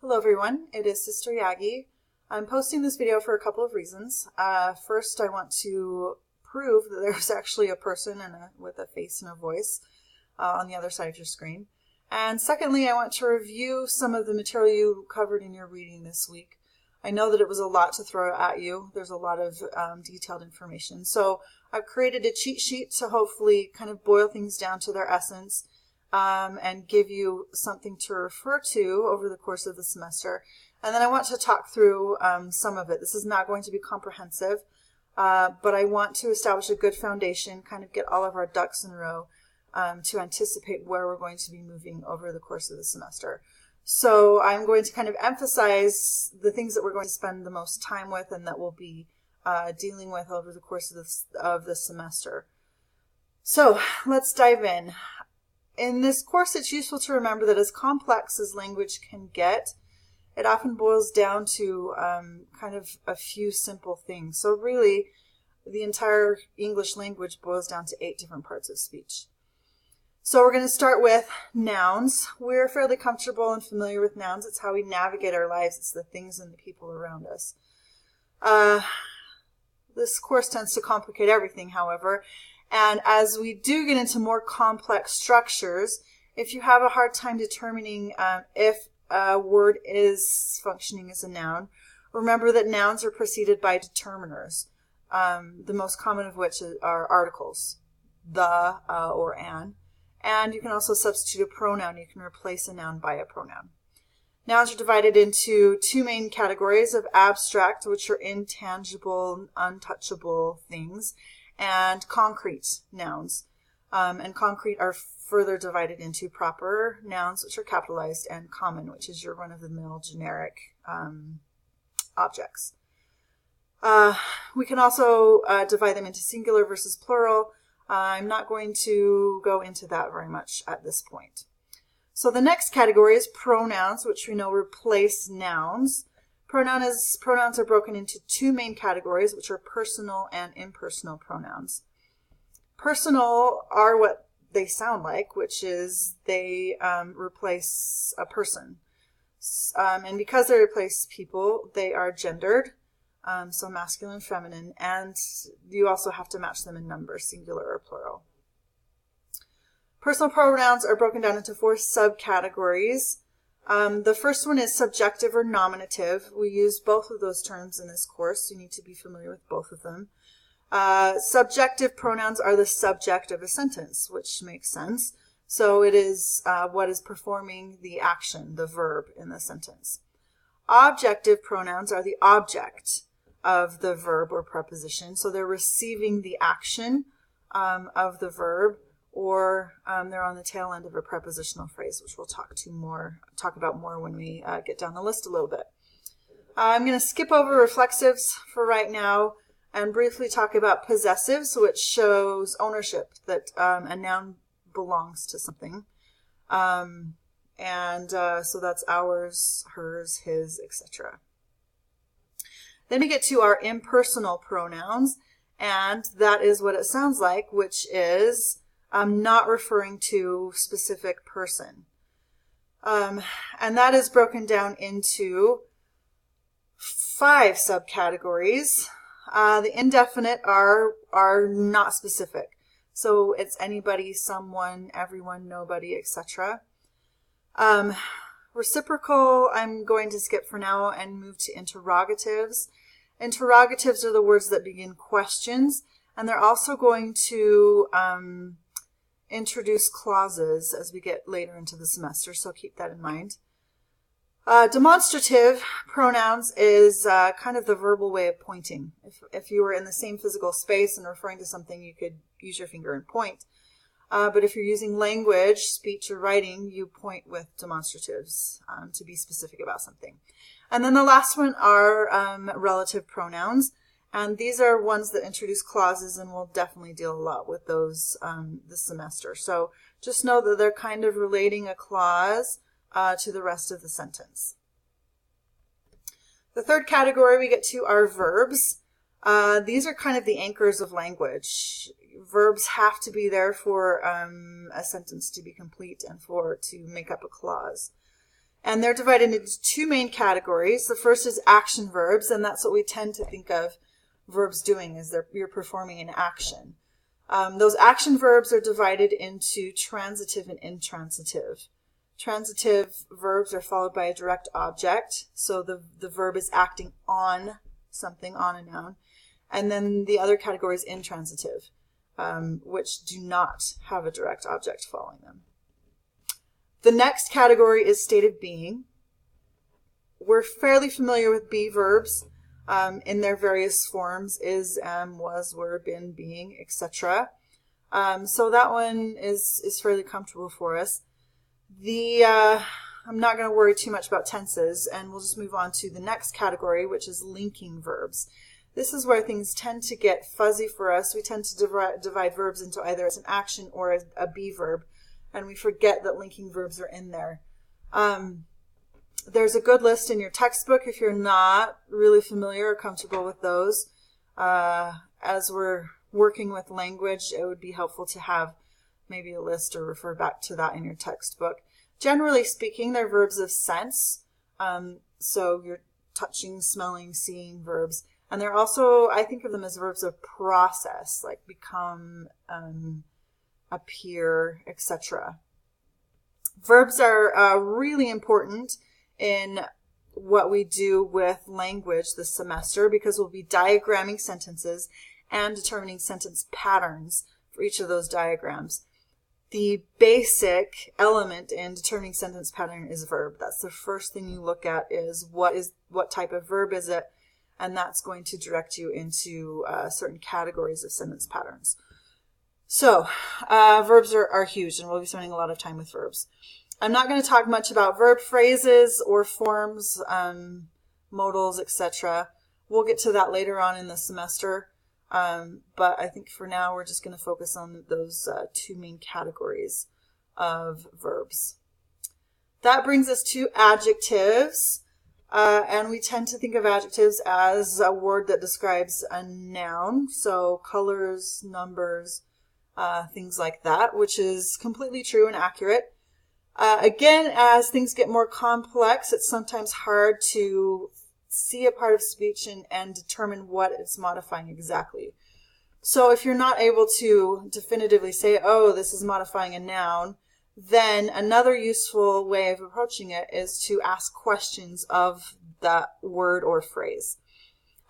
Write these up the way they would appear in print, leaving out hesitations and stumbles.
Hello everyone, it is Sister Jaggi. I'm posting this video for a couple of reasons. First, I want to prove that there's actually a person with a face and a voice on the other side of your screen. And secondly, I want to review some of the material you covered in your reading this week. I know that it was a lot to throw at you. There's a lot of detailed information. So I've created a cheat sheet to hopefully kind of boil things down to their essence and give you something to refer to over the course of the semester. And then I want to talk through some of it. This is not going to be comprehensive, but I want to establish a good foundation, kind of get all of our ducks in a row to anticipate where we're going to be moving over the course of the semester. So I'm going to kind of emphasize the things that we're going to spend the most time with and that we'll be dealing with over the course of the semester. So let's dive in. In this course, it's useful to remember that as complex as language can get, it often boils down to kind of a few simple things. So really, the entire English language boils down to 8 different parts of speech. So we're going to start with nouns. We're fairly comfortable and familiar with nouns. It's how we navigate our lives. It's the things and the people around us. This course tends to complicate everything, however. And as we do get into more complex structures, if you have a hard time determining if a word is functioning as a noun, remember that nouns are preceded by determiners, the most common of which are articles, the or an. And you can also substitute a pronoun. You can replace a noun by a pronoun. Nouns are divided into 2 main categories of abstract, which are intangible, untouchable things, and concrete nouns. And concrete are further divided into proper nouns, which are capitalized, and common, which is your run-of-the-mill generic objects. We can also divide them into singular versus plural. I'm not going to go into that very much at this point. So the next category is pronouns, which we know replace nouns. Pronouns are broken into 2 main categories, which are personal and impersonal pronouns. Personal are what they sound like, which is they replace a person. And because they replace people, they are gendered, so masculine, feminine, and you also have to match them in numbers, singular or plural. Personal pronouns are broken down into 4 subcategories. The first one is subjective or nominative. We use both of those terms in this course. You need to be familiar with both of them. Subjective pronouns are the subject of a sentence, which makes sense. So it is what is performing the action, the verb in the sentence. Objective pronouns are the object of the verb or preposition. So they're receiving the action of the verb, or they're on the tail end of a prepositional phrase, which we'll talk about more when we get down the list a little bit. I'm going to skip over reflexives for right now and briefly talk about possessives, which shows ownership, that a noun belongs to something. So that's ours, hers, his, etc. Then we get to our impersonal pronouns, and that is what it sounds like, which is not referring to specific person. And that is broken down into 5 subcategories. The indefinite are not specific. So it's anybody, someone, everyone, nobody, etc. Reciprocal, I'm going to skip for now and move to interrogatives. Interrogatives are the words that begin questions, and they're also going to introduce clauses as we get later into the semester, so keep that in mind. Demonstrative pronouns is kind of the verbal way of pointing. If you were in the same physical space and referring to something, you could use your finger and point. But if you're using language, speech, or writing, you point with demonstratives to be specific about something. And then the last one are relative pronouns. And these are ones that introduce clauses, and we'll definitely deal a lot with those this semester. So just know that they're kind of relating a clause to the rest of the sentence. The third category we get to are verbs. These are kind of the anchors of language. Verbs have to be there for a sentence to be complete and to make up a clause. And they're divided into two main categories. The first is action verbs, and that's what we tend to think of verbs doing, is you're performing an action. Those action verbs are divided into transitive and intransitive. Transitive verbs are followed by a direct object, so the verb is acting on something, on a noun. And then the other category is intransitive, which do not have a direct object following them. The next category is state of being. We're fairly familiar with be verbs in their various forms: is, am, was, were, been, being, etc. So that one is fairly comfortable for us. I'm not going to worry too much about tenses, and we'll just move on to the next category, which is linking verbs. This is where things tend to get fuzzy for us. We tend to divide verbs into either as an action or a be verb, and we forget that linking verbs are in there. There's a good list in your textbook if you're not really familiar or comfortable with those. As we're working with language, it would be helpful to have maybe a list or refer back to that in your textbook. Generally speaking, they're verbs of sense. So you're touching, smelling, seeing verbs. And they're also, I think of them as verbs of process, like become, appear, etc. Verbs are really important in what we do with language this semester, because we'll be diagramming sentences and determining sentence patterns for each of those diagrams. The basic element in determining sentence pattern is verb. That's the first thing you look at, is what type of verb is it, and that's going to direct you into certain categories of sentence patterns. So verbs are huge, and we'll be spending a lot of time with verbs. I'm not going to talk much about verb phrases or forms, modals, etc. We'll get to that later on in the semester. But I think for now we're just going to focus on those two main categories of verbs. That brings us to adjectives. And we tend to think of adjectives as a word that describes a noun. So colors, numbers, things like that, which is completely true and accurate. Again, as things get more complex, it's sometimes hard to see a part of speech and determine what it's modifying exactly. So if you're not able to definitively say, oh, this is modifying a noun, then another useful way of approaching it is to ask questions of that word or phrase.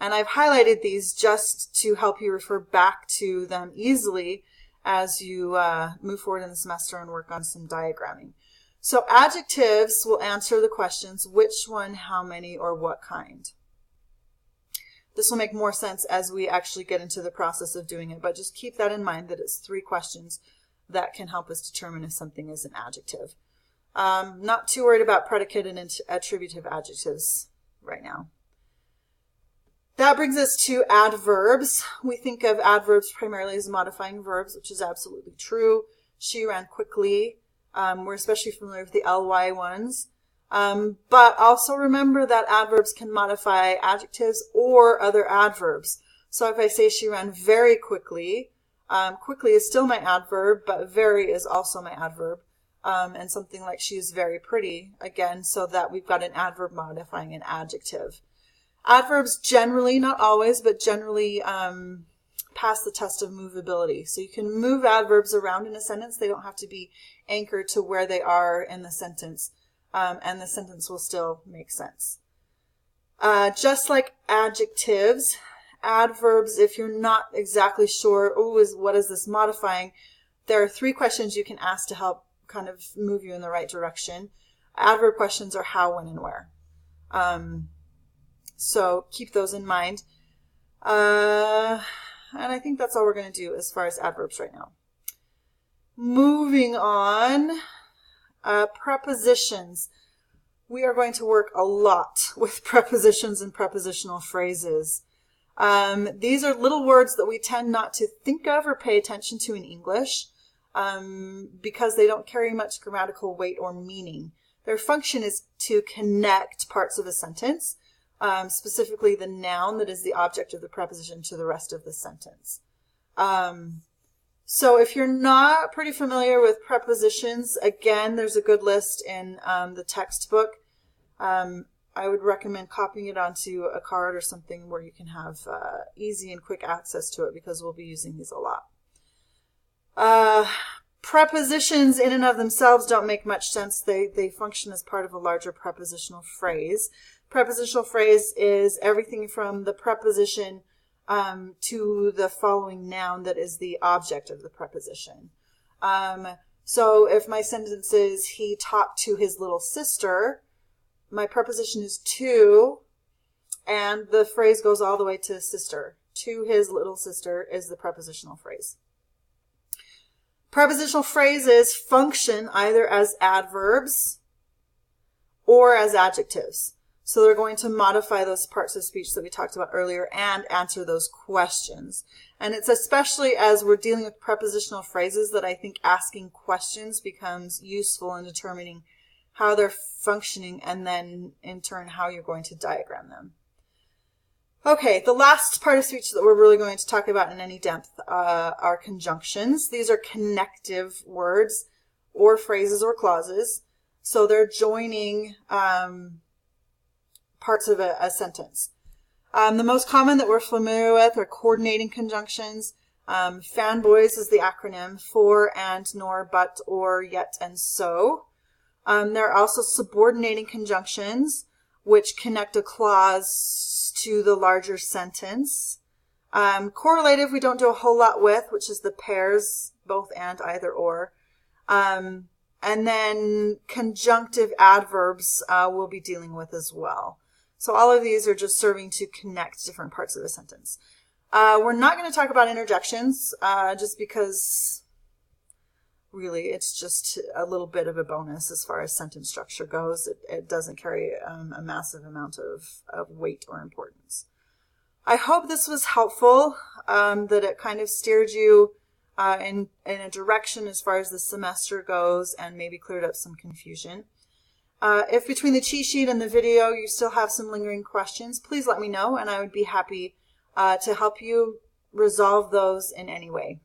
And I've highlighted these just to help you refer back to them easily as you move forward in the semester and work on some diagramming. So adjectives will answer the questions: which one, how many, or what kind. This will make more sense as we actually get into the process of doing it, but just keep that in mind, that it's 3 questions that can help us determine if something is an adjective. Not too worried about predicate and attributive adjectives right now. That brings us to adverbs. We think of adverbs primarily as modifying verbs, which is absolutely true. She ran quickly. We're especially familiar with the ly ones. But also remember that adverbs can modify adjectives or other adverbs. So if I say she ran very quickly, quickly is still my adverb, but very is also my adverb. And something like she is very pretty, again, so that we've got an adverb modifying an adjective. Adverbs generally, not always, but generally pass the test of movability. So you can move adverbs around in a sentence. They don't have to be anchored to where they are in the sentence, and the sentence will still make sense. Just like adjectives, adverbs, if you're not exactly sure, what is this modifying, there are 3 questions you can ask to help kind of move you in the right direction. Adverb questions are how, when, and where. So keep those in mind. And I think that's all we're going to do as far as adverbs right now. Moving on, prepositions. We are going to work a lot with prepositions and prepositional phrases. These are little words that we tend not to think of or pay attention to in English because they don't carry much grammatical weight or meaning. Their function is to connect parts of a sentence, specifically the noun that is the object of the preposition, to the rest of the sentence. So if you're not pretty familiar with prepositions, again, there's a good list in the textbook. I would recommend copying it onto a card or something where you can have easy and quick access to it, because we'll be using these a lot. Prepositions in and of themselves don't make much sense. They function as part of a larger prepositional phrase. Prepositional phrase is everything from the preposition to the following noun that is the object of the preposition. So if my sentence is, he talked to his little sister, my preposition is to, and the phrase goes all the way to sister. To his little sister is the prepositional phrase. Prepositional phrases function either as adverbs or as adjectives. So they're going to modify those parts of speech that we talked about earlier and answer those questions. And it's especially as we're dealing with prepositional phrases that I think asking questions becomes useful in determining how they're functioning, and then in turn how you're going to diagram them. Okay, the last part of speech that we're really going to talk about in any depth are conjunctions. These are connective words or phrases or clauses. So they're joining parts of a sentence. The most common that we're familiar with are coordinating conjunctions. Fanboys is the acronym for and, nor, but, or, yet, and so. There are also subordinating conjunctions, which connect a clause to the larger sentence. Correlative we don't do a whole lot with, which is the pairs, both and, either, or. And then conjunctive adverbs we'll be dealing with as well. So all of these are just serving to connect different parts of a sentence. We're not going to talk about interjections, just because really it's just a little bit of a bonus as far as sentence structure goes. It doesn't carry a massive amount of weight or importance. I hope this was helpful, that it kind of steered you in a direction as far as the semester goes and maybe cleared up some confusion. If between the cheat sheet and the video you still have some lingering questions, please let me know, and I would be happy to help you resolve those in any way.